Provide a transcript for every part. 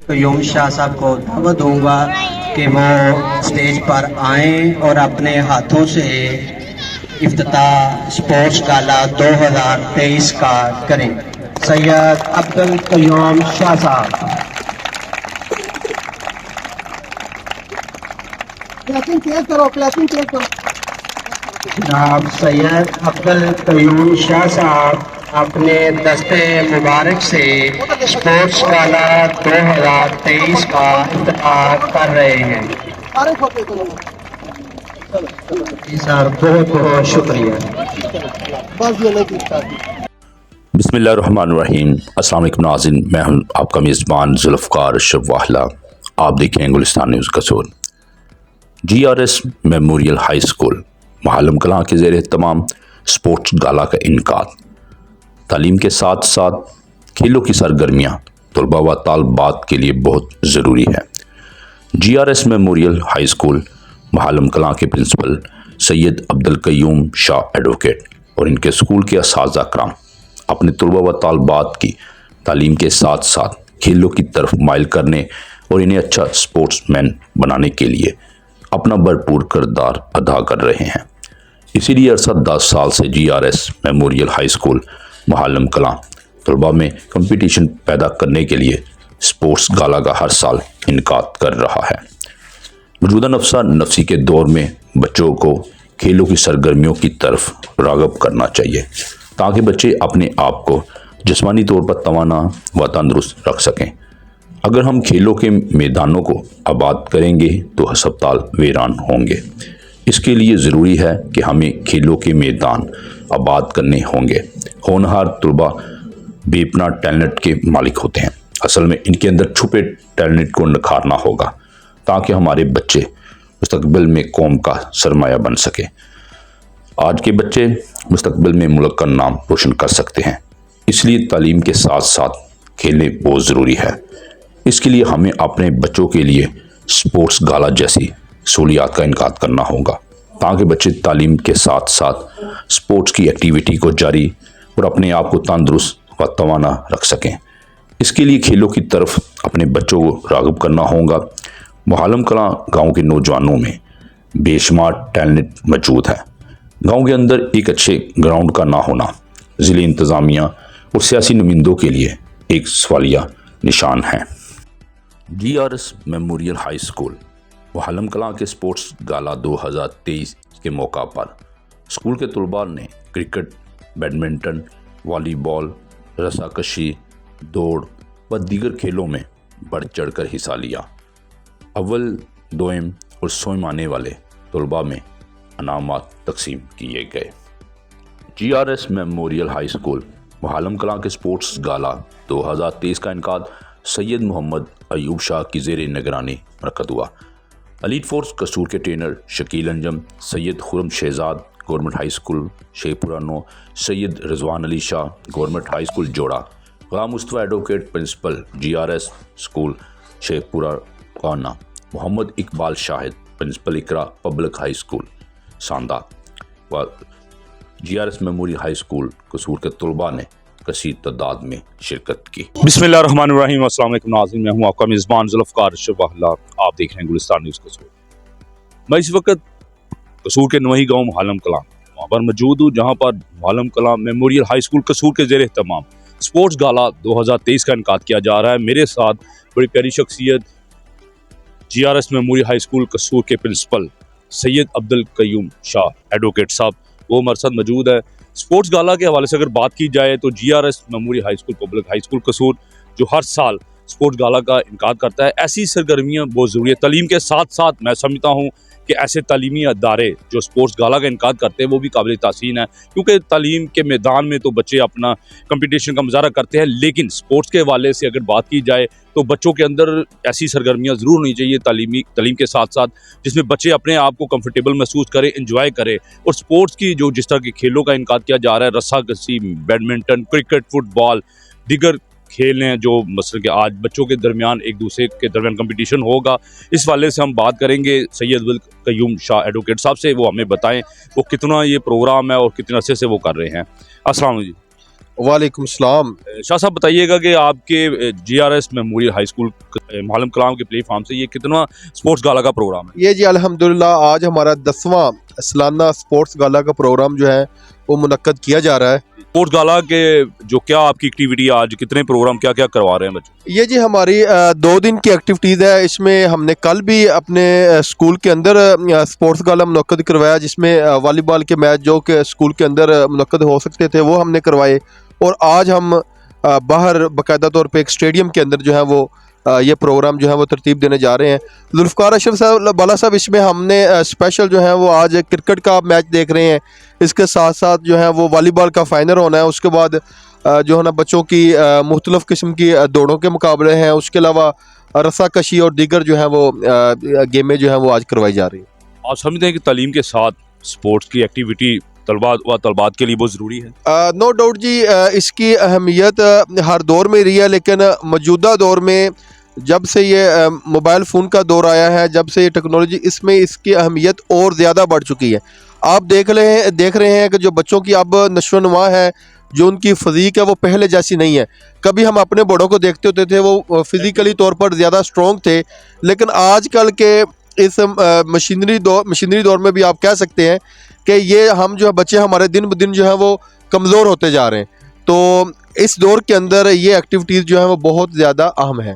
कयूम शाह साहब को दावत दूंगा कि वो स्टेज पर आएं और अपने हाथों से इफ्तिताह स्पोर्ट्स गाला 2023 का करें। सैयद अब्दुल कयूम शाह साहब। जनाब सैयद अब्दुल कयूम शाह साहब अपने दस्ते मुबारक से स्पोर्ट्स गाला 2023 का इफ्तिताह कर रहे हैं। जी सर, बहुत बहुत शुक्रिया। बिस्मिल्लाहिर्रहमानिर्रहीम। अस्सलाम वालेकुम नाज़रीन, मैं हूं आपका मेज़बान जुल्फ़कार अशरफ वाहला। आप देख रहे हैं Gulistan news Kasur. GRS memorial high school Mahalam Kalan के ज़ेर तमाम स्पोर्ट्स गाला का इनकाद। तालीम के साथ साथ खेलों की सरगर्मियाँ तलबा व तालबात के लिए बहुत ज़रूरी है। GRS memorial high school Mahalam Kalan के प्रिंसिपल सैयद अब्दुल कयूम शाह एडवोकेट और इनके स्कूल के असातिज़ा कराम अपने तलबा व तालबात की तालीम के साथ साथ खेलों की तरफ माइल करने और इन्हें अच्छा स्पोर्ट्समैन बनाने के लिए अपना भरपूर किरदार अदा कर रहे हैं। इसीलिए अरसा 10 साल से GRS memorial high school Mahalam Kalan तलबा में कंपटीशन पैदा करने के लिए स्पोर्ट्स गाला का हर साल इनकाद कर रहा है। मौजूदा नफसा नफसी के दौर में बच्चों को खेलों की सरगर्मियों की तरफ राग़िब करना चाहिए ताकि बच्चे अपने आप को जिस्मानी तौर पर तवाना व तंदुरुस्त रख सकें। अगर हम खेलों के मैदानों को आबाद करेंगे तो हस्पताल वीरान होंगे। इसके लिए ज़रूरी है कि हमें खेलों के मैदान आबाद करने होंगे। होनहार तलबा बेपनाह टैलेंट के मालिक होते हैं। असल में इनके अंदर छुपे टैलेंट को निखारना होगा ताकि हमारे बच्चे मुस्तकबिल में कौम का सरमाया बन सके। आज के बच्चे मुस्तकबिल में मुल्क का नाम रोशन कर सकते हैं। इसलिए तालीम के साथ साथ खेलने बहुत ज़रूरी है। इसके लिए हमें अपने बच्चों के लिए स्पोर्ट्स गाला जैसी सहूलियात का इनकाद करना होगा ताकि बच्चे तालीम के साथ साथ स्पोर्ट्स की एक्टिविटी को जारी और अपने आप को तंदुरुस्त व तवाना रख सकें। इसके लिए खेलों की तरफ अपने बच्चों को राग़िब करना होगा। महालम कलां गाँव के नौजवानों में बेशुमार टैलेंट मौजूद है। गाँव के अंदर एक अच्छे ग्राउंड का ना होना ज़िले इंतज़ामिया और सियासी नुमाइंदों के लिए एक सवालिया निशान है। GRS memorial high school Mahalam Kalan के स्पोर्ट्स गाला 2023 के मौका पर स्कूल के तलबा ने क्रिकेट, बैडमिंटन, वॉलीबॉल, रस्साकशी, दौड़ व दीगर खेलों में बढ़ चढ़ कर हिस्सा लिया। अव्वल, दोयम और सोम आने वाले तलबा में इनामात तकसीम किए गए। GRS memorial high school Mahalam Kalan के स्पोर्ट्स गाला 2023 का इनकाद सैयद मोहम्मद अयूब शाह की ज़ेर निगरानी मुनक़्क़द हुआ। एलीट फोर्स कसूर के trainer Shakeel Anjum, Syed Khurram Shahzad government high school Sheikhupura 9, Syed Rizwan Ali Shah government high school Jora, Ghulam Mustafa advocate principal GRS school Sheikhupura Kana, Mohammad Iqbal Shahid principal Iqra public high school Sanda व GRS मेमोरियल हाई स्कूल कसूर के तलबा ने कसीर तादाद में शिरकत की। बिस्मिल्लाहिर्रहमानिर्रहीम। अस्सलाम वालेकुम नाज़रीन, मैं हूं आपका मेज़बान जुल्फ़कार अशरफ वाहला। आप देख रहे हैं गुलिस्तान न्यूज़ कसूर। मैं इस वक्त कसूर के नवही गाँव महालम कलां वहाँ पर मौजूद हूँ, जहाँ पर Mahalam Kalan memorial high school कसूर के ज़ेर तमाम स्पोर्ट्स गाला 2023 का इनकाद किया जा रहा है। मेरे साथ बड़ी प्यारी शख्सियत GRS मेमोरियल हाई स्कूल कसूर के प्रिंसिपल सैयद अब्दुल कयूम शाह एडवोकेट साहब वो हमारे साथ मौजूद है। स्पोर्ट्स गाला के हवाले से अगर बात की जाए तो GRS memorial high school public high school कसूर जो हर साल स्पोर्ट्स गाला का इनकाद करता है, ऐसी सरगर्मियाँ बहुत ज़रूरी है। तालीम के साथ साथ मैं समझता हूँ कि ऐसे तालीमी अदारे जो स्पोर्ट्स गाला का इनकाद करते हैं वो भी काबिल तासीन है, क्योंकि तालीम के मैदान में तो बच्चे अपना कंपटीशन का मुजाहरा करते हैं, लेकिन स्पोर्ट्स के हवाले से अगर बात की जाए तो बच्चों के अंदर ऐसी सरगर्मियाँ ज़रूर होनी चाहिए तालीम के साथ साथ, जिसमें बच्चे अपने आप को कंफर्टेबल महसूस करें, इंजॉय करें। और स्पोर्ट्स की जो जिस तरह के खेलों का इनकाद किया जा रहा है, रस्साकशी, बैडमिंटन, क्रिकेट, फुटबॉल, दीगर खेल हैं जो मसलन के आज बच्चों के दरमियान एक दूसरे के दरमियान कंपटीशन होगा, इस वाले से हम बात करेंगे सैयद अब्दुल कयूम शाह एडवोकेट साहब से। वो हमें बताएं वो कितना ये प्रोग्राम है और कितने अरसे से वो कर रहे हैं। अस्सलाम वालेकुम। वालेकुम सलाम। शाह साहब बताइएगा कि आपके GRS मेमोरियल हाई स्कूल मालम कलाम के प्लेटफार्म से, ये कितना स्पोर्ट्स गाला का प्रोग्राम है? ये जी अल्हम्दुलिल्लाह आज हमारा 10वां सालाना स्पोर्ट्स गाला का प्रोग्राम जो है वो मुनक्कद किया जा रहा है। स्पोर्ट्स गाला के जो क्या आपकी एक्टिविटी, आज कितने प्रोग्राम क्या क्या करवा रहे हैं बच्चों? ये जी हमारी 2 दिन की एक्टिविटीज़ है। इसमें हमने कल भी अपने स्कूल के अंदर स्पोर्ट्स गाला मुनक्कद करवाया, जिसमें वॉलीबॉल के मैच जो कि स्कूल के अंदर मुनक्कद हो सकते थे वो हमने करवाए। और आज हम बाहर बाकायदा तौर पे एक स्टेडियम के अंदर जो है वो ये प्रोग्राम जो है वो तरतीब देने जा रहे हैं। जुल्फ़कार अशरफ साहब बाला साहब, इसमें हमने स्पेशल जो है वो आज क्रिकेट का मैच देख रहे हैं। इसके साथ साथ जो है वो वॉलीबॉल का फाइनल होना है। उसके बाद जो है ना बच्चों की मुख्तलिफ़ किस्म की दौड़ों के मुकाबले हैं। उसके अलावा रस्साकशी और दीगर जो है वो गेमें जो हैं वो आज करवाई जा रही हैं। आप समझते हैं कि तालीम के साथ स्पोर्ट्स की एक्टिविटी तलबात के लिए बहुत ज़रूरी है? नो डाउट जी, इसकी अहमियत हर दौर में रही है, लेकिन मौजूदा दौर में जब से ये मोबाइल फ़ोन का दौर आया है, जब से ये टेक्नोलॉजी, इसमें इसकी अहमियत और ज़्यादा बढ़ चुकी है। आप देख रहे हैं कि जो बच्चों की अब नशो-नुमा है, जो उनकी फ़िज़ीक है वो पहले जैसी नहीं है। कभी हम अपने बड़ों को देखते होते थे, वो फ़िज़िकली तौर पर ज़्यादा स्ट्रॉन्ग थे, लेकिन आजकल के इस मशीनरी दौर में भी आप कह सकते हैं कि ये हम जो है बच्चे हमारे दिन ब दिन जो है वो कमज़ोर होते जा रहे हैं। तो इस दौर के अंदर ये एक्टिविटीज़ जो है वो बहुत ज़्यादा अहम है।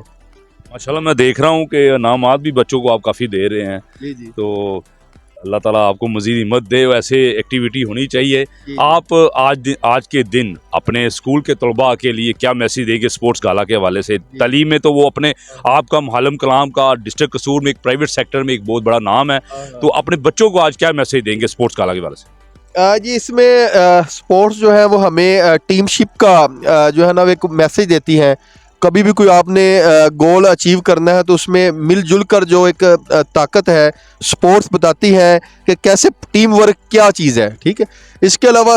माशाल्लाह, मैं देख रहा हूँ कि इनामात भी बच्चों को आप काफ़ी दे रहे हैं। जी जी। तो अल्लाह ताला आपको मज़ीद हिम्मत दे, वैसे एक्टिविटी होनी चाहिए। जी। आप आज के दिन अपने स्कूल के तलबा के लिए क्या मैसेज देंगे स्पोर्ट्स गाला के हवाले से? तालीम में तो वो अपने आपका मालम कलाम का डिस्ट्रिक्ट कसूर में एक प्राइवेट सेक्टर में एक बहुत बड़ा नाम है, तो अपने बच्चों को आज क्या मैसेज देंगे स्पोर्ट्स गाला के हवाले से? जी, इसमें स्पोर्ट्स जो है वो हमें टीमशिप का जो है ना वो एक मैसेज देती है। कभी भी कोई आपने गोल अचीव करना है तो उसमें मिलजुल कर जो एक ताकत है, स्पोर्ट्स बताती है कि कैसे टीम वर्क क्या चीज़ है। ठीक है, इसके अलावा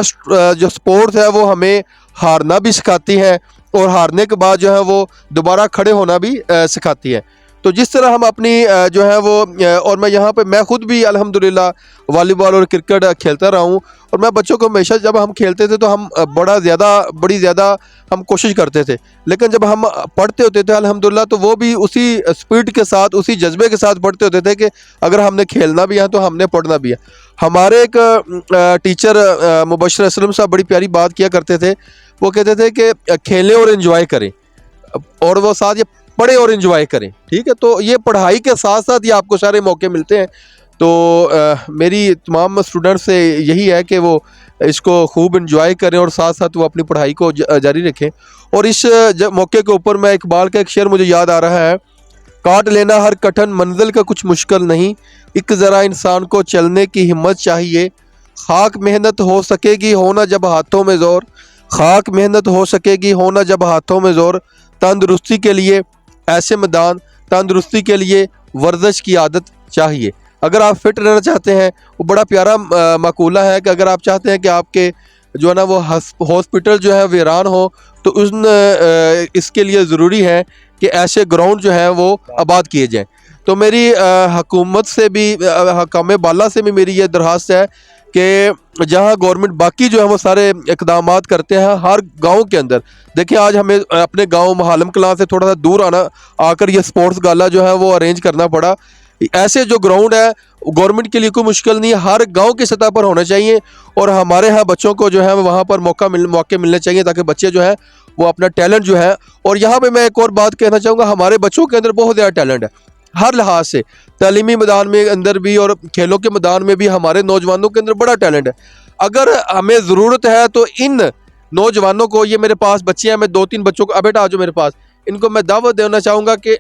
जो स्पोर्ट्स है वो हमें हारना भी सिखाती है और हारने के बाद जो है वो दोबारा खड़े होना भी सिखाती है। तो जिस तरह हम अपनी जो है वो और मैं खुद भी अल्हम्दुलिल्लाह वॉलीबॉल और क्रिकेट खेलता रहा हूँ। और मैं बच्चों को हमेशा, जब हम खेलते थे तो हम बड़ी ज़्यादा हम कोशिश करते थे, लेकिन जब हम पढ़ते होते थे अल्हम्दुलिल्लाह तो वो भी उसी स्पीड के साथ, उसी जज्बे के साथ पढ़ते होते थे कि अगर हमने खेलना भी है तो हमने पढ़ना भी है। हमारे एक टीचर मुबश्शिर असलम साहब बड़ी प्यारी बात किया करते थे। वो कहते थे कि खेलें और इन्जॉय करें, और वो साथ ये पढ़े और इन्जॉय करें। ठीक है, तो ये पढ़ाई के साथ साथ ये आपको सारे मौके मिलते हैं। तो मेरी तमाम स्टूडेंट्स से यही है कि वो इसको खूब इन्जॉय करें और साथ साथ वो अपनी पढ़ाई को जारी रखें। और इस मौके के ऊपर मैं इकबाल का एक शेर मुझे याद आ रहा है, काट लेना हर कठिन मंजिल का कुछ मुश्किल नहीं, एक ज़रा इंसान को चलने की हिम्मत चाहिए। खाक मेहनत हो सकेगी होना जब हाथों में ज़ोर, खाक मेहनत हो सकेगी होना जब हाथों में ज़ोर, तंदुरुस्ती के लिए ऐसे मैदान, तंदुरुस्ती के लिए वर्जिश की आदत चाहिए। अगर आप फिट रहना चाहते हैं, वो बड़ा प्यारा मकूला है कि अगर आप चाहते हैं कि आपके जो है ना वो हॉस्पिटल जो है वीरान हो, तो इसके लिए ज़रूरी है कि ऐसे ग्राउंड जो है वो आबाद किए जाएँ। तो मेरी हुकूमत से भी, हकाम बाला से भी मेरी ये दरख्वास्त है कि जहाँ गवर्नमेंट बाकी जो है वो सारे इक़दामात करते हैं हर गांव के अंदर, देखिए आज हमें अपने गांव मालम कलां से थोड़ा सा दूर आकर ये स्पोर्ट्स गाला जो है वो अरेंज करना पड़ा। ऐसे जो ग्राउंड है गवर्नमेंट के लिए कोई मुश्किल नहीं है, हर गांव की सतह पर होना चाहिए। और हमारे यहाँ बच्चों को जो है वहाँ पर मौके मिलने चाहिए ताकि बच्चे जो है वो अपना टैलेंट जो है, और यहाँ पर मैं एक और बात कहना चाहूँगा, हमारे बच्चों के अंदर बहुत ज़्यादा टैलेंट है हर लिहाज से, तालीमी मैदान में अंदर भी और खेलों के मैदान में भी हमारे नौजवानों के अंदर बड़ा टैलेंट है। अगर हमें ज़रूरत है तो इन नौजवानों को, ये मेरे पास बच्चे हैं, मैं 2-3 बच्चों को, अब बेटा आ जाओ मेरे पास, इनको मैं दावत देना चाहूँगा कि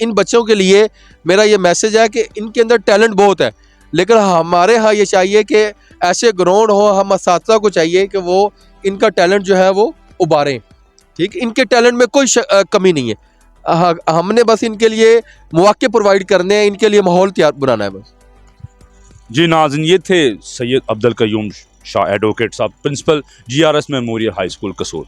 इन बच्चों के लिए मेरा ये मैसेज है कि इनके अंदर टैलेंट बहुत है, लेकिन हमारे यहाँ ये चाहिए कि ऐसे ग्राउंड हो, हम असातिज़ा को चाहिए कि वो इनका टैलेंट जो है वो उभारें। ठीक, इनके टैलेंट में कोई कमी नहीं है, हमने बस इनके लिए मौके प्रोवाइड करने हैं, इनके लिए माहौल तैयार बनाना है बस। जी नाज़रीन, ये थे सैयद अब्दुल कयूम शाह एडवोकेट साहब, principal GRS memorial high school Kasur.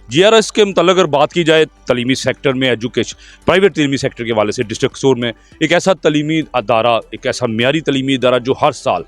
GRS के मतलब अगर बात की जाए तलीमी सेक्टर में, एजुकेशन प्राइवेट तलीमी सेक्टर के वाले से, डिस्ट्रिक्ट कसूर में एक ऐसा तलीमी अदारा, एक ऐसा मियारी तलीमी अदारा जो हर साल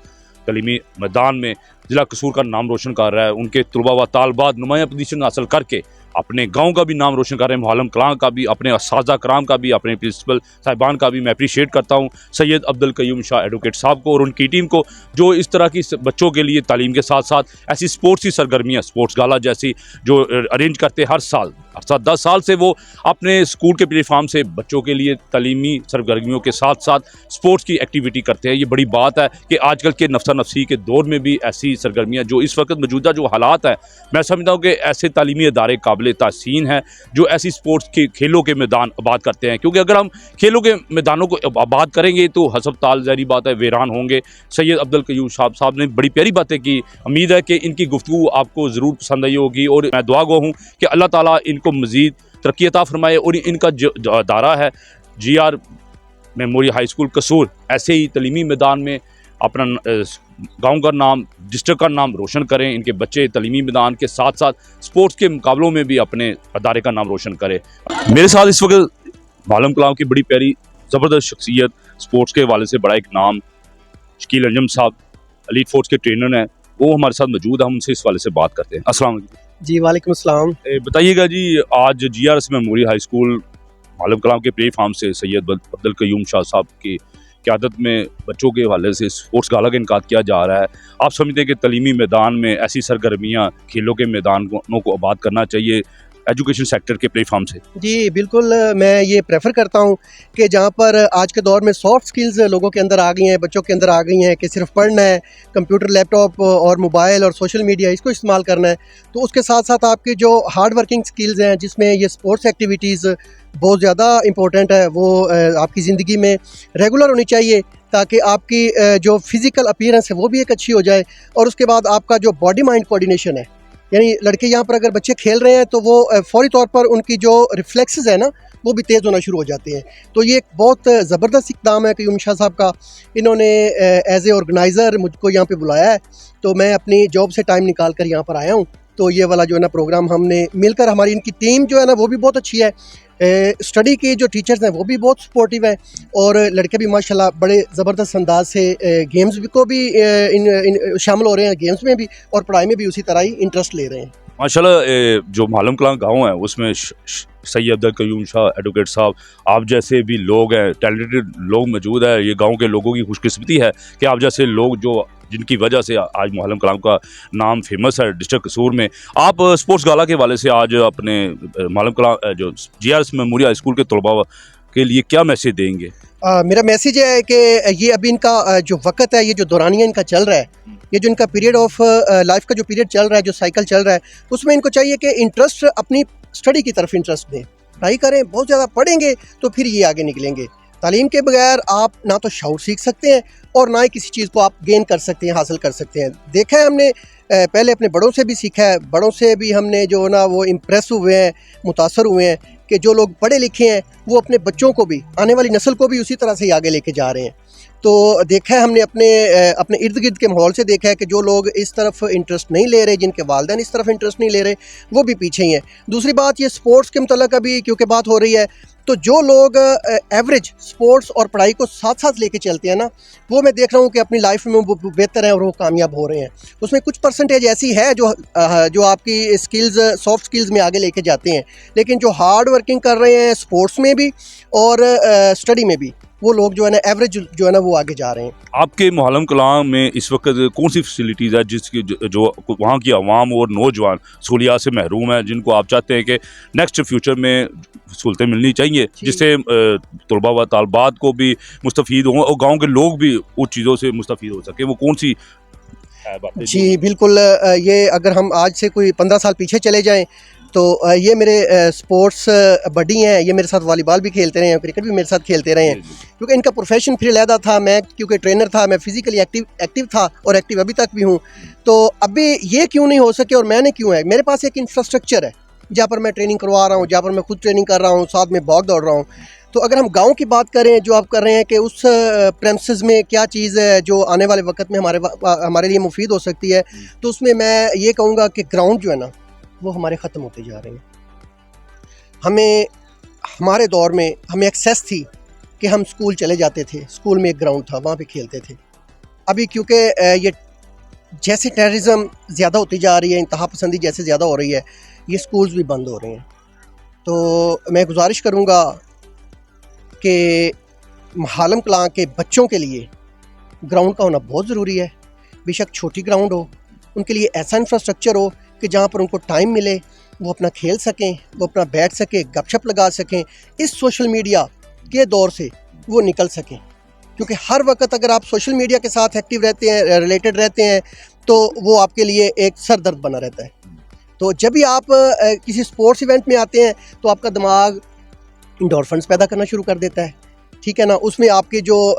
तलीमी मैदान में ज़िला कसूर का नाम रोशन कर रहा है। उनके तलबा व तालबात नुमाया पोजीशन हासिल करके अपने गांव का भी नाम रोशन कर रहे हैं, मोहल्लम कलां का भी, अपने असातिज़ा कराम का भी, अपने प्रिंसिपल साहिबान का भी मैं अप्रिशिएट करता हूँ, सैयद अब्दुल कयूम शाह एडवोकेट साहब को और उनकी टीम को, जो इस तरह की बच्चों के लिए तालीम के साथ साथ ऐसी स्पोर्ट्स की सरगर्मियाँ, स्पोर्ट्स गाला जैसी जो अरेंज करते हर साल 10 साल से वो अपने स्कूल के प्लेटफार्म से बच्चों के लिए तालीमी सरगर्मियों के साथ साथ स्पोर्ट्स की एक्टिविटी करते हैं। ये बड़ी बात है कि आजकल के नफ्सा नफसी के दौर में भी ऐसी सरगर्मियाँ जो इस वक्त मौजूदा जो हालात है, मैं समझता हूँ कि ऐसे तालीमी इदारे काबिल ताहसीन हैं जो ऐसी स्पोर्ट्स के खेलों के मैदान आबाद करते हैं, क्योंकि अगर हम खेलों के मैदानों को आबाद करेंगे तो हसब ताल ज़ाहिर बात है वीरान होंगे। सैयद अब्दुल कयूम साहब ने बड़ी प्यारी बातें की। उम्मीद है कि इनकी गुफ्तगू आपको ज़रूर पसंद आई होगी और मैं दुआ गो हूँ कि अल्लाह ताला इनको मज़ीद तरक्की अता फरमाए और इनका जो अदारा है GR मेमोरियल हाई स्कूल कसूर ऐसे ही तलीमी मैदान में अपना गांव का नाम, डिस्ट्रिक्ट का नाम रोशन करें। इनके बच्चे तलीमी मैदान के साथ साथ स्पोर्ट्स के मुकाबलों में भी अपने अदारे का नाम रोशन करें। मेरे साथ इस वक्त मोहल्लम कलां की बड़ी प्यारी ज़बरदस्त शख्सियत, स्पोर्ट्स के हवाले से बड़ा एक नाम, शकील अंजम साहब एलीट फोर्स के ट्रेनर हैं, वो हमारे साथ मौजूद है। हम उनसे इस हवाले से बात करते हैं। अस्सलाम वालेकुम जी, वालेकुम अस्सलाम। बताइएगा जी, आज GRS memorial high school Mohallam Kalan के प्ले फार्म से सैयद अब्दुल कयूम शाह साहब की क़यादत में बच्चों के हवाले से स्पोर्ट्स गाला का इनकाद किया जा रहा है। आप समझते हैं कि तलीमी मैदान में ऐसी सरगर्मियाँ, खेलों के मैदानों को आबाद करना चाहिए एजुकेशन सेक्टर के प्लेटफॉर्म से? जी बिल्कुल, मैं ये प्रेफर करता हूँ कि जहाँ पर आज के दौर में सॉफ्ट स्किल्स लोगों के अंदर आ गई हैं, बच्चों के अंदर आ गई हैं कि सिर्फ पढ़ना है, कंप्यूटर, लैपटॉप और मोबाइल और सोशल मीडिया इसको इस्तेमाल करना है, तो उसके साथ साथ आपकी जो हार्ड वर्किंग स्किल्स हैं जिसमें ये स्पोर्ट्स एक्टिविटीज़ बहुत ज़्यादा इम्पोर्टेंट है, वो आपकी ज़िंदगी में रेगुलर होनी चाहिए ताकि आपकी जो फिज़िकल अपीयरेंस है वो भी एक अच्छी हो जाए। और उसके बाद आपका जो बॉडी माइंड कोऑर्डिनेशन है, यानी लड़के यहाँ पर अगर बच्चे खेल रहे हैं तो वो फौरी तौर पर उनकी जो रिफ्लेक्सेस है ना वो भी तेज़ होना शुरू हो जाते हैं। तो ये एक बहुत ज़बरदस्त इक़दाम है कयूम शाह साहब का। इन्होंने एज ए ऑर्गेनाइज़र मुझको यहाँ पे बुलाया है, तो मैं अपनी जॉब से टाइम निकाल कर यहाँ पर आया हूँ। तो ये वाला जो है ना प्रोग्राम हमने मिलकर, हमारी इनकी टीम जो है ना वो भी बहुत अच्छी है, स्टडी के जो टीचर्स हैं वो भी बहुत सपोर्टिव हैं और लड़के भी माशाल्लाह बड़े ज़बरदस्त अंदाज से गेम्स भी को भी शामिल हो रहे हैं, गेम्स में भी और पढ़ाई में भी उसी तरह ही इंटरेस्ट ले रहे हैं माशाल्लाह। जो मोहल्लम कलां गाँव है उसमें सैयद अब्दुल कयूम शाह एडवोकेट साहब, आप जैसे भी लोग हैं, टैलेंटेड लोग मौजूद है। ये गांव के लोगों की खुशकिस्मती है कि आप जैसे लोग जो जिनकी वजह से आज मोहल्लम कलां का नाम फेमस है डिस्ट्रिक्ट कसूर में। आप स्पोर्ट्स गाला के हवाले से आज अपने मोहल्लम कलां जो GRS मेमोरियल हाई स्कूल के तलबा के लिए क्या मैसेज देंगे? मेरा मैसेज है कि ये अभी इनका जो वक्त है, ये जो दौरानिया इनका चल रहा है, ये जो इनका पीरियड ऑफ लाइफ का जो पीरियड चल रहा है, जो साइकिल चल रहा है, उसमें इनको चाहिए कि इंटरेस्ट अपनी स्टडी की तरफ इंटरेस्ट दें, पढ़ाई करें। बहुत ज़्यादा पढ़ेंगे तो फिर ये आगे निकलेंगे। तालीम के बगैर आप ना तो शऊर सीख सकते हैं और ना ही किसी चीज़ को आप गेन कर सकते हैं, हासिल कर सकते हैं। देखा है हमने, पहले अपने बड़ों से भी सीखा है, बड़ों से भी हमने जो ना वो इम्प्रेस हुए हैं, मुतासर हुए हैं कि जो लोग पढ़े लिखे हैं वो अपने बच्चों को भी, आने वाली नस्ल को भी उसी तरह से ही आगे लेके जा रहे हैं। तो देखा है हमने अपने इर्द गिर्द के माहौल से देखा है कि जो लोग इस तरफ इंटरेस्ट नहीं ले रहे, जिनके वालिदैन इस तरफ इंटरेस्ट नहीं ले रहे, वो भी पीछे ही हैं। दूसरी बात, ये स्पोर्ट्स के मतलब अभी क्योंकि बात हो रही है, तो जो लोग एवरेज स्पोर्ट्स और पढ़ाई को साथ साथ लेके चलते हैं ना, वो मैं देख रहा हूँ कि अपनी लाइफ में वो बेहतर हैं और वो कामयाब हो रहे हैं। उसमें कुछ परसेंटेज ऐसी है जो आपकी स्किल्स, सॉफ्ट स्किल्स में आगे लेके जाते हैं, लेकिन जो हार्ड वर्किंग कर रहे हैं स्पोर्ट्स में भी और स्टडी में भी, वो लोग जो है ना एवरेज जो है ना वो आगे जा रहे हैं। आपके मोहल्लम कलां में इस वक्त कौन सी फैसिलिटीज़ है जिसकी जो वहाँ की आवाम और नौजवान सहूलियात से महरूम है, जिनको आप चाहते हैं कि नेक्स्ट फ्यूचर में सहूलतें मिलनी चाहिए जिससे तलबा व तालबात को भी मुस्तफ़ीद हों और गाँव के लोग भी उन चीज़ों से मुस्तफ़ीद हो सके? वो कौन सी बातें? जी बिल्कुल, ये अगर हम आज से कोई 15 साल पीछे चले जाएँ तो ये मेरे स्पोर्ट्स बडी हैं, ये मेरे साथ वॉलीबॉल भी खेलते रहे हैं, क्रिकेट भी मेरे साथ खेलते रहे हैं, क्योंकि इनका प्रोफेशन फिर अलहदा था। मैं क्योंकि ट्रेनर था, मैं फिज़िकली एक्टिव था और एक्टिव अभी तक भी हूँ। तो अभी ये क्यों नहीं हो सके और मैंने क्यों है, मेरे पास एक इंफ्रास्ट्रक्चर है जहाँ पर मैं ट्रेनिंग करवा रहा हूँ, जहाँ पर मैं खुद ट्रेनिंग कर रहा हूँ, साथ में भाग दौड़ रहा हूँ। तो अगर हम गांव की बात करें, जो आप कर रहे हैं कि उस प्रेमिसेस में क्या चीज़ है जो आने वाले वक्त में हमारे लिए मुफीद हो सकती है, तो उसमें मैं ये कहूँगा कि ग्राउंड जो है ना वो हमारे ख़त्म होते जा रहे हैं। हमारे दौर में हमें एक्सेस थी कि हम स्कूल चले जाते थे, स्कूल में एक ग्राउंड था, वहाँ पे खेलते थे। अभी क्योंकि ये जैसे टेररिज्म ज़्यादा होती जा रही है, इंतहा पसंदी जैसे ज़्यादा हो रही है, ये स्कूल्स भी बंद हो रहे हैं। तो मैं गुजारिश करूँगा कि महालम कलां के बच्चों के लिए ग्राउंड का होना बहुत ज़रूरी है। बेशक छोटी ग्राउंड हो, उनके लिए ऐसा इंफ्रास्ट्रक्चर हो कि जहाँ पर उनको टाइम मिले, वो अपना खेल सकें, वो अपना बैठ सकें, गपशप लगा सकें, इस सोशल मीडिया के दौर से वो निकल सकें। क्योंकि हर वक्त अगर आप सोशल मीडिया के साथ एक्टिव रहते हैं, रिलेटेड रहते हैं, तो वो आपके लिए एक सर दर्द बना रहता है। तो जब भी आप किसी स्पोर्ट्स इवेंट में आते हैं तो आपका दिमाग इंडोरफिन्स पैदा करना शुरू कर देता है, ठीक है ना। उसमें आपके जो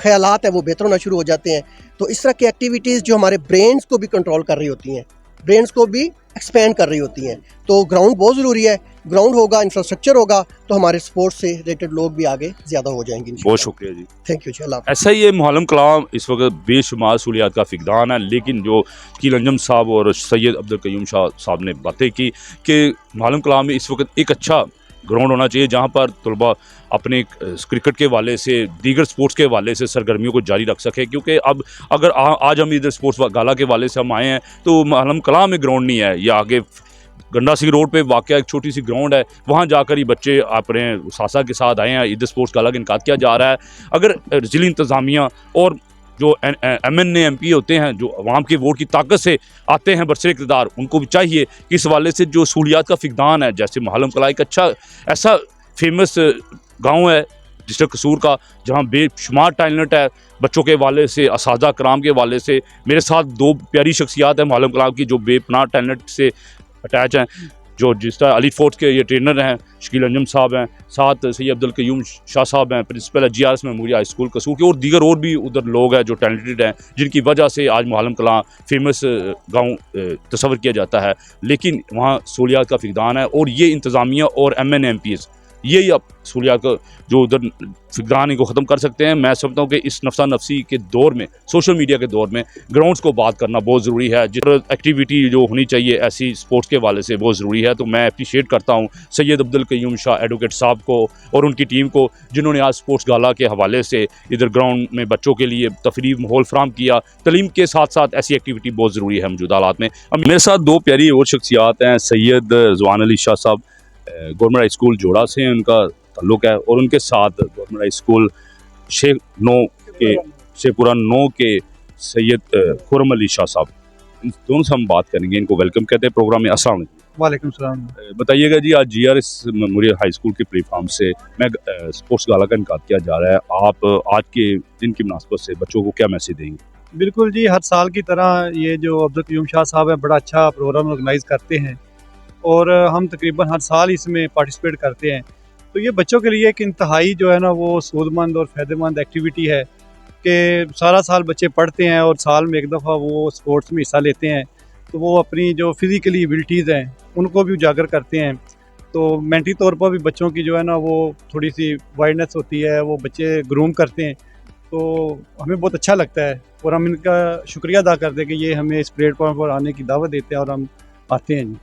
ख्यालात है वो बेहतर होना शुरू हो जाते हैं। तो इस तरह की एक्टिविटीज़ जो हमारे ब्रेन्स को भी कंट्रोल कर रही होती हैं, ब्रेन्स को भी एक्सपेंड कर रही होती हैं। तो ग्राउंड बहुत ज़रूरी है। ग्राउंड होगा, इंफ्रास्ट्रक्चर होगा, तो हमारे स्पोर्ट्स से रिलेटेड लोग भी आगे ज़्यादा हो जाएंगे। बहुत शुक्रिया जी। थैंक यू जी। अल्लाह हाफ़िज़। ऐसा ही है मुहल्लम कलां इस वक्त बेशुमार सहूलियात का फिकदान है, लेकिन जो कील अंजम साहब और सैयद अब्दुल कयूम शाह साहब ने बातें की कि मुहल्लम कलां में इस वक्त एक अच्छा ग्राउंड होना चाहिए जहाँ पर तलबा अपने क्रिकेट के हवाले से, दीगर स्पोर्ट्स के हवाले से सरगर्मियों को जारी रख सके। क्योंकि अब अगर आज हम इधर स्पोर्ट्स गाला के हवाले से हम आए हैं तो मुहल्लम कलां में ग्राउंड नहीं है, या आगे गंडा सिंह रोड पे वाक़या एक छोटी सी ग्राउंड है, वहाँ जाकर ही बच्चे अपने सासा के साथ आए हैं। इधर स्पोर्ट्स गाला का इनकाद किया जा रहा है। अगर ज़िली इंतज़ामिया और जो MNA MP होते हैं, जो अवाम के वोट की ताकत से आते हैं बरसर इक़्तिदार, उनको भी चाहिए कि इस हवाले से जो सहूलियात का फिकदान है, जैसे मुहल्लम कलां एक अच्छा ऐसा फेमस गाँव है डिस्ट्रिक्ट कसूर का, जहाँ बेशुमार टैलेंट है बच्चों के हवाले से, असातिज़ा कराम के हवाले से। मेरे साथ दो प्यारी शख्सियात हैं मुहल्लम कलां की जो बेपनाह टैलेंट से अटैच हैं, जो जिस तरह अली फोर्स के ये ट्रेनर हैं, शकील अंजम साहब हैं, साथ सैयद अब्दुल कयूम शाह साहब हैं, प्रिंसिपल है GRS मेमोरियल हाई स्कूल कसूर के, और दीगर और भी उधर लोग हैं जो टैलेंटेड हैं, जिनकी वजह से आज मुहल्लम कलां फेमस गाँव तस्वर किया जाता है। लेकिन वहाँ सहूलियात का फिकदान है, और ये इंतज़ामिया और MNA MPs यही अब सहूलियात का जो उधर फिकदान इनको ख़त्म कर सकते हैं। मैं समझता हूँ कि इस नफसा नफसी के दौर में, सोशल मीडिया के दौर में, ग्राउंड्स को बात करना बहुत ज़रूरी है। जिस एक्टिविटी जो होनी चाहिए ऐसी स्पोर्ट्स के हवाले से बहुत ज़रूरी है। तो मैं अप्रिशिएट करता हूँ सैयद अब्दुल कयूम शाह एडवोकेट साहब को और उनकी टीम को, जिन्होंने आज स्पोर्ट्स गाला के हवाले से इधर ग्राउंड में बच्चों के लिए तफरीह माहौल फराम किया। तलीम के साथ साथ ऐसी एक्टिविटी बहुत ज़रूरी है मौजूदा हालात में। अब मेरे साथ दो प्यारी और शख्सियात हैं। सैयद ज़ुबान अली शाह साहब गवर्नमेंट हाई स्कूल जोड़ा से उनका ताल्लुक़ है, और उनके साथ गवर्नमेंट हाई स्कूल शेखपुरा 9 के सैयद खुर्रम अली शाह साहब, इन दोनों से हम बात करेंगे। इनको वेलकम कहते हैं प्रोग्राम में। अस्सलाम वालेकुम। वालेकुम सलाम। बताइएगा जी, आज GRS मेमोरियल हाई स्कूल के प्लेटफार्म से मैं स्पोर्ट्स गाला का इनकाद किया जा रहा है। आप आज के दिन की मुनासबत से बच्चों को क्या मैसेज देंगे? बिल्कुल जी, हर साल की तरह ये जो अब्दुल कयूम शाह साहब है बड़ा अच्छा प्रोग्राम ऑर्गेनाइज़ करते हैं, और हम तकरीबन हर साल इसमें पार्टिसिपेट करते हैं। तो ये बच्चों के लिए एक इंतहाई जो है ना वो सूदमंद और फ़ायदेमंद एक्टिविटी है कि सारा साल बच्चे पढ़ते हैं और साल में एक दफ़ा वो स्पोर्ट्स में हिस्सा लेते हैं, तो वो अपनी जो फ़िज़िकली एबिलिटीज़ हैं उनको भी उजागर करते हैं। तो मेंटली तौर पर भी बच्चों की जो है ना वो थोड़ी सी वाइडनेस होती है, वो बच्चे ग्रूम करते हैं। तो हमें बहुत अच्छा लगता है, और हम इनका शुक्रिया अदा करते हैं कि ये हमें इस प्लेटफॉर्म पर आने की दावत देते हैं और हम आते हैं।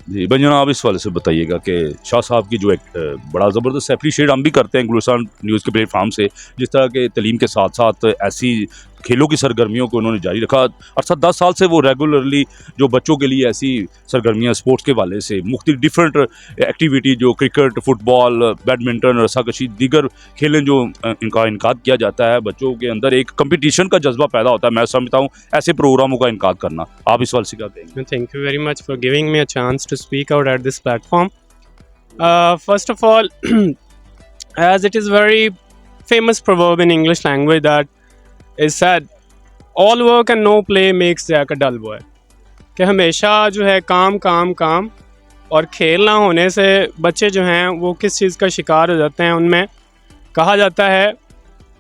जी भाई जनाब, इस वाले से बताइएगा कि शाह साहब की जो एक बड़ा ज़बरदस्त अप्रिशिएट हम भी करते हैं गुलिस्तान न्यूज़ के प्लेटफार्म से, जिस तरह के तलीम के साथ साथ ऐसी खेलों की सरगर्मियों को उन्होंने जारी रखा। अरसा 10 साल से वो रेगुलरली जो बच्चों के लिए ऐसी सरगर्मियाँ स्पोर्ट्स के वाले से मुख्तलिफ डिफरेंट एक्टिविटी, जो क्रिकेट, फुटबॉल, बैडमिंटन, रस्साकशी, दीगर खेलें जो इनका इनकाद किया जाता है, बच्चों के अंदर एक कंपटीशन का जज्बा पैदा होता है। मैं समझता हूँ ऐसे प्रोग्रामों का इनकाद करना। आप इस वाले से क्या कहेंगे? Thank you very much for giving me a chance to speak out at this platform. First of all, as it is very famous proverb in English language that is said, all work and no play makes Jack a dull boy. कि हमेशा जो है काम काम काम और खेल ना होने से बच्चे जो हैं वो किस चीज़ का शिकार हो जाते हैं। उनमें कहा जाता है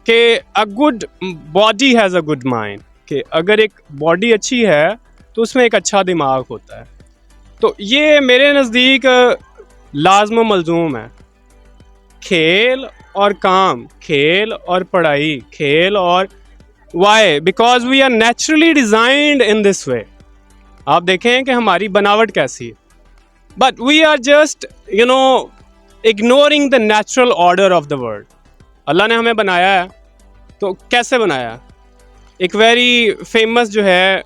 कि a good body has a good mind, कि अगर एक बॉडी अच्छी है तो उसमें एक अच्छा दिमाग होता है। तो ये मेरे नज़दीक लाज़म मलज़ूम है। खेल और काम, खेल और पढ़ाई, खेल और why, because we are naturally designed in this way. आप देखें कि हमारी बनावट कैसी है, but we are just ignoring the natural order of the world. Allah ने हमें बनाया है, तो कैसे बनाया है? एक वेरी फेमस जो है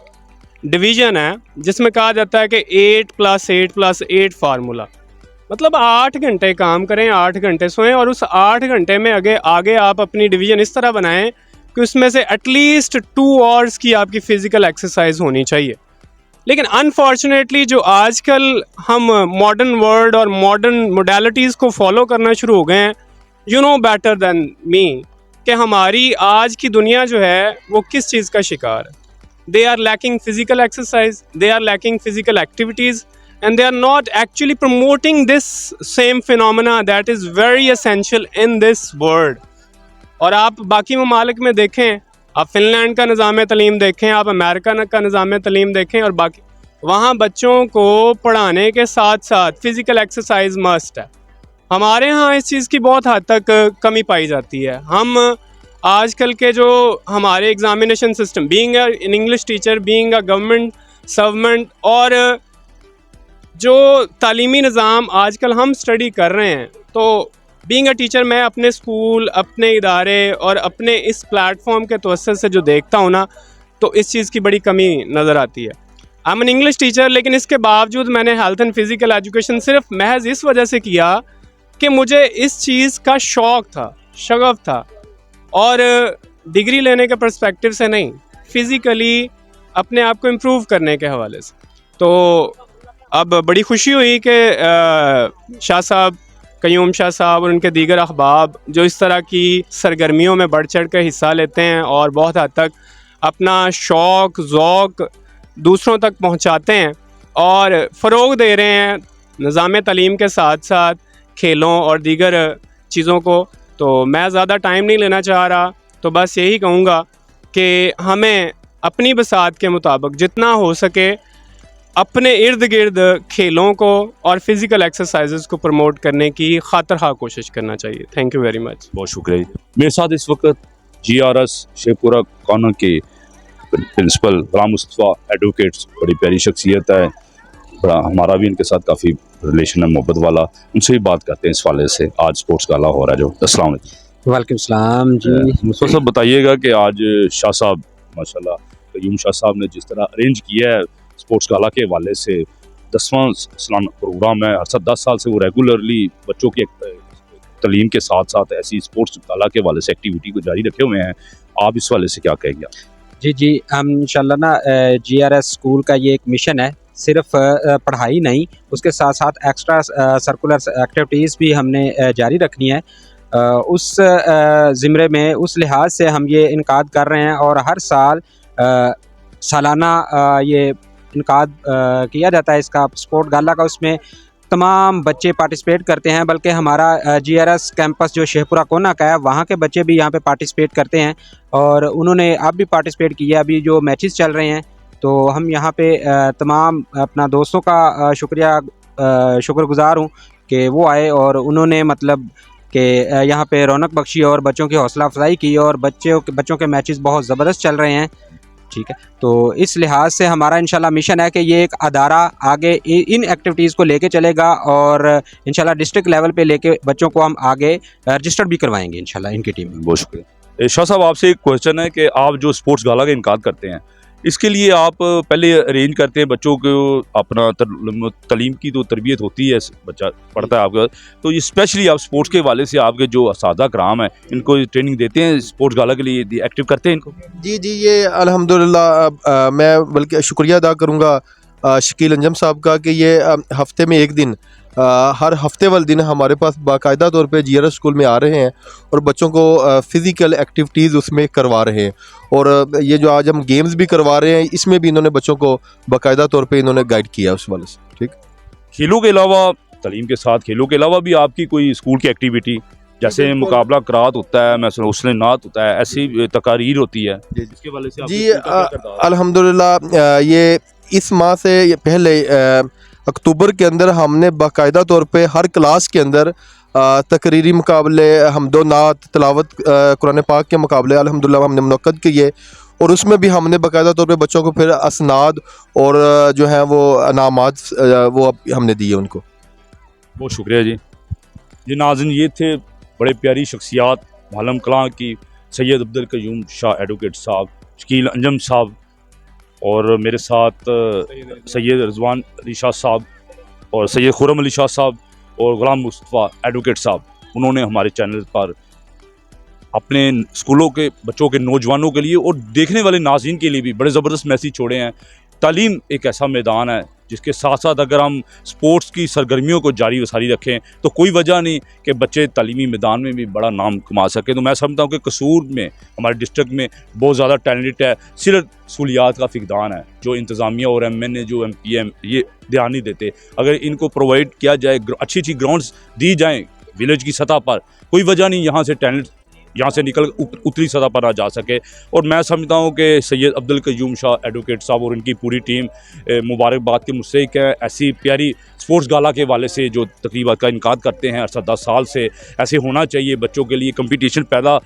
डिवीज़न है जिसमें कहा जाता है कि 8+8+8 फार्मूला, मतलब 8 घंटे काम करें, 8 घंटे सोएं और उस 8 घंटे में आगे आप अपनी डिवीज़न इस तरह बनाएं कि उसमें से एटलीस्ट 2 आवर्स की आपकी फ़िज़िकल एक्सरसाइज होनी चाहिए। लेकिन अनफॉर्चुनेटली जो आजकल हम मॉडर्न वर्ल्ड और मॉडर्न मोडालिटीज़ को फॉलो करना शुरू हो गए हैं, you know better than me कि हमारी आज की दुनिया जो है वो किस चीज़ का शिकार है। They are lacking physical exercise, they are lacking physical activities, and they are not actually promoting this same phenomena that is very essential in this world. और आप बाकी ममालिक में देखें, आप फिनलैंड का निज़ाम तलीम देखें, आप अमेरिका का निज़ाम तलीम देखें और बाकी वहाँ बच्चों को पढ़ाने के साथ साथ फ़िज़िकल एक्सरसाइज मस्ट है। हमारे यहाँ इस चीज़ की बहुत हद तक कमी पाई जाती है। हम आजकल के जो हमारे examination system, being an English teacher, being a government servant, और जो तालीमी निज़ाम आजकल हम स्टडी कर रहे हैं, तो बीइंग अ टीचर मैं अपने स्कूल, अपने इदारे और अपने इस प्लेटफॉर्म के तवज्जुह से जो देखता हूँ ना, तो इस चीज़ की बड़ी कमी नज़र आती है। I am an English teacher, लेकिन इसके बावजूद मैंने हेल्थ एंड फिज़िकल एजुकेशन सिर्फ महज इस वजह से किया कि मुझे इस चीज़ का शौक़ था, शगफ़ था, और डिग्री लेने के पर्सपेक्टिव से नहीं, फ़िज़िकली अपने आप को इम्प्रूव करने के हवाले से। तो अब बड़ी खुशी हुई कि शाह साहब, क़य्यूम शाह साहब और उनके दीगर अहबाब जो इस तरह की सरगर्मियों में बढ़ चढ़ कर हिस्सा लेते हैं और बहुत हद तक अपना शौक़ ज़ौक़ दूसरों तक पहुँचाते हैं और फ़रोग़ दे रहे हैं निज़ाम तालीम के साथ साथ खेलों और दीगर चीज़ों को। तो मैं ज़्यादा टाइम नहीं लेना चाह रहा, तो बस यही कहूँगा कि हमें अपनी बसात के मुताबिक जितना हो सके अपने इर्द गिर्द खेलों को और फिज़िकल एक्सरसाइजेज़ को प्रमोट करने की खातिर कोशिश करना चाहिए। Thank you very much. बहुत शुक्रिया। मेरे साथ इस वक्त GRS शेखपुरा कॉर्नर के प्रिंसिपल गुलाम मुस्तफ़ा एडवोकेट्स, बड़ी प्यारी शख्सियत है, बड़ा हमारा भी इनके साथ काफ़ी रिलेशन है, मोहब्बत वाला। उनसे भी बात करते हैं इस वाले से। आज स्पोर्ट्स गाला हो रहा है जो। अस्सलाम वालेकुम। वालेकुम सलाम जी। मुस्तफ़ा साहब बताइएगा कि आज शाह साहब माशाल्लाह, क़य्यूम शाह साहब ने जिस तरह अरेंज किया है स्पोर्ट्स गाला के हवाले से, 10वां सालाना प्रोग्राम है, हर साल 10 साल से वो रेगुलरली बच्चों की तालीम के साथ साथ ऐसी स्पोर्ट्स गाला के हवाले से एक्टिविटी को जारी रखे हुए हैं। आप इस वाले से क्या कहेंगे? जी हम इंशाल्लाह ना GRS स्कूल का ये एक मिशन है, सिर्फ पढ़ाई नहीं, उसके साथ साथ एक्स्ट्रा सर्कुलर एक्टिविटीज़ भी हमने जारी रखनी है। उस ज़िम्रे में, उस लिहाज से हम ये इनकाद कर रहे हैं और हर साल सालाना ये इनकाद किया जाता है इसका स्पोर्ट गाला का। उसमें तमाम बच्चे पार्टिसिपेट करते हैं, बल्कि हमारा GRS कैंपस जो शेखपुरा कोना का है, वहाँ के बच्चे भी यहाँ पे पार्टिसिपेट करते हैं और उन्होंने अब भी पार्टिसिपेट किया। अभी जो मैचेस चल रहे हैं, तो हम यहाँ पे तमाम अपना दोस्तों का शुक्रगुज़ार हूँ कि वो आए और उन्होंने मतलब कि यहाँ पे रौनक बख्शी और बच्चों की हौसला अफजाई की और बच्चों के मैचेस बहुत ज़बरदस्त चल रहे हैं। ठीक है, तो इस लिहाज से हमारा इंशाल्लाह मिशन है कि ये एक अदारा आगे इन एक्टिविटीज़ को लेके चलेगा और इंशाल्लाह डिस्ट्रिक्ट लेवल पे लेके बच्चों को हम आगे रजिस्टर भी करवाएंगे इंशाल्लाह इनकी टीम में। बहुत शुक्रिया। शाह साहब, आपसे एक क्वेश्चन है कि आप जो स्पोर्ट्स गाला का इनकाद करते हैं, इसके लिए आप पहले अरेंज करते हैं बच्चों को, अपना तालीम की तो तरबियत होती है, बच्चा पढ़ता है आपका, तो ये स्पेशली आप स्पोर्ट्स के हवाले से आपके जो असादा कराम है इनको ट्रेनिंग देते हैं, स्पोर्ट्स गाला के लिए एक्टिव करते हैं इनको? जी ये अल्हम्दुलिल्लाह मैं बल्कि शुक्रिया अदा करूँगा शकील अंजम साहब का कि ये हफ्ते में एक दिन, हर हफ्ते वाले दिन हमारे पास बाकायदा तौर पे GRS स्कूल में आ रहे हैं और बच्चों को फ़िज़िकल एक्टिविटीज़ उसमें करवा रहे हैं। और ये जो आज हम गेम्स भी करवा रहे हैं, इसमें भी इन्होंने बच्चों को बाकायदा तौर पे इन्होंने गाइड किया उस वाले से। ठीक, खेलों के अलावा, तालीम के साथ खेलों के अलावा भी आपकी कोई स्कूल की एक्टिविटी, जैसे मुकाबला करात होता है, मैं हुस्न नात होता है, ऐसी तकारीर होती है, इसके वाले से जी अल्हम्दुलिल्लाह ये इस माह से पहले अक्टूबर के अंदर हमने बाकायदा तौर पे हर क्लास के अंदर तकरीरी मुकाबले, हमदो नात, तिलावत कुरान पाक के मुकाबले अल्हम्दुलिल्लाह हमने मुनक्कद किए और उसमें भी हमने बाकायदा तौर पे बच्चों को फिर असनाद और जो है वो अनामात वो हमने दिए उनको। बहुत शुक्रिया जी नाज़रीन, ये थे बड़े प्यारी शख्सियात मोहल्लम कलां की सैयद अब्दुल क़य्यूम शाह एडवोकेट साहब, शकील अंजम साहब और मेरे साथ सैयद रिजवान अली शाह साहब और सैयद खुरम अली शाह साहब और गुलाम मुस्तफ़ा एडवोकेट साहब, उन्होंने हमारे चैनल पर अपने स्कूलों के बच्चों के नौजवानों के लिए और देखने वाले नाज़रीन के लिए भी बड़े ज़बरदस्त मैसेज छोड़े हैं। तालीम एक ऐसा मैदान है जिसके साथ साथ अगर हम स्पोर्ट्स की सरगर्मियों को जारी वसारी रखें तो कोई वजह नहीं कि बच्चे तालीमी मैदान में भी बड़ा नाम कमा सकें। तो मैं समझता हूँ कि कसूर में हमारे डिस्ट्रिक्ट में बहुत ज़्यादा टैलेंट है, सिर्फ सहूलियात का फ़िकदान है जो इंतज़ामिया और MNA जो MPM ये ध्यान नहीं देते। अगर इनको प्रोवाइड किया जाए, अच्छी अच्छी ग्राउंड्स दी जाएँ विलेज की सतह पर, कोई वजह नहीं यहाँ से टैलेंट यहाँ से निकल उतरी सतह पर आ जा सके। और मैं समझता हूँ कि सैयद अब्दुल कयूम शाह एडवोकेट साहब और उनकी पूरी टीम मुबारकबाद के मुस्तहिक है। ऐसी प्यारी स्पोर्ट्स गाला के वाले से जो तकरीबा का इनकाद करते हैं 10 साल से, ऐसे होना चाहिए। बच्चों के लिए कंपटीशन पैदा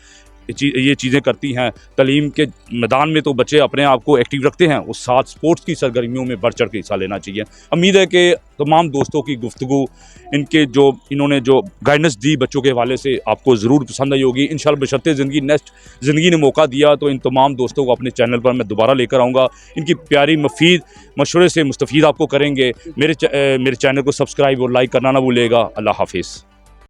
ये चीज़ें करती हैं। तालीम के मैदान में तो बच्चे अपने आप को एक्टिव रखते हैं, उस साथ स्पोर्ट्स की सरगर्मियों में बढ़ चढ़ के हिस्सा लेना चाहिए। उम्मीद है कि तमाम दोस्तों की गुफ्तगू, इन्होंने जो गाइडेंस दी बच्चों के हवाले से आपको ज़रूर पसंद आई होगी। इंशाल्लाह बशर्ते ज़िंदगी ने मौका दिया तो इन तमाम दोस्तों को अपने चैनल पर मैं दोबारा लेकर आऊँगा। इनकी प्यारी मफीद मशवरे से मुस्तफ़ीद आपको करेंगे। मेरे चैनल को सब्सक्राइब और लाइक करना ना भूलिएगा। अल्लाह हाफिज़।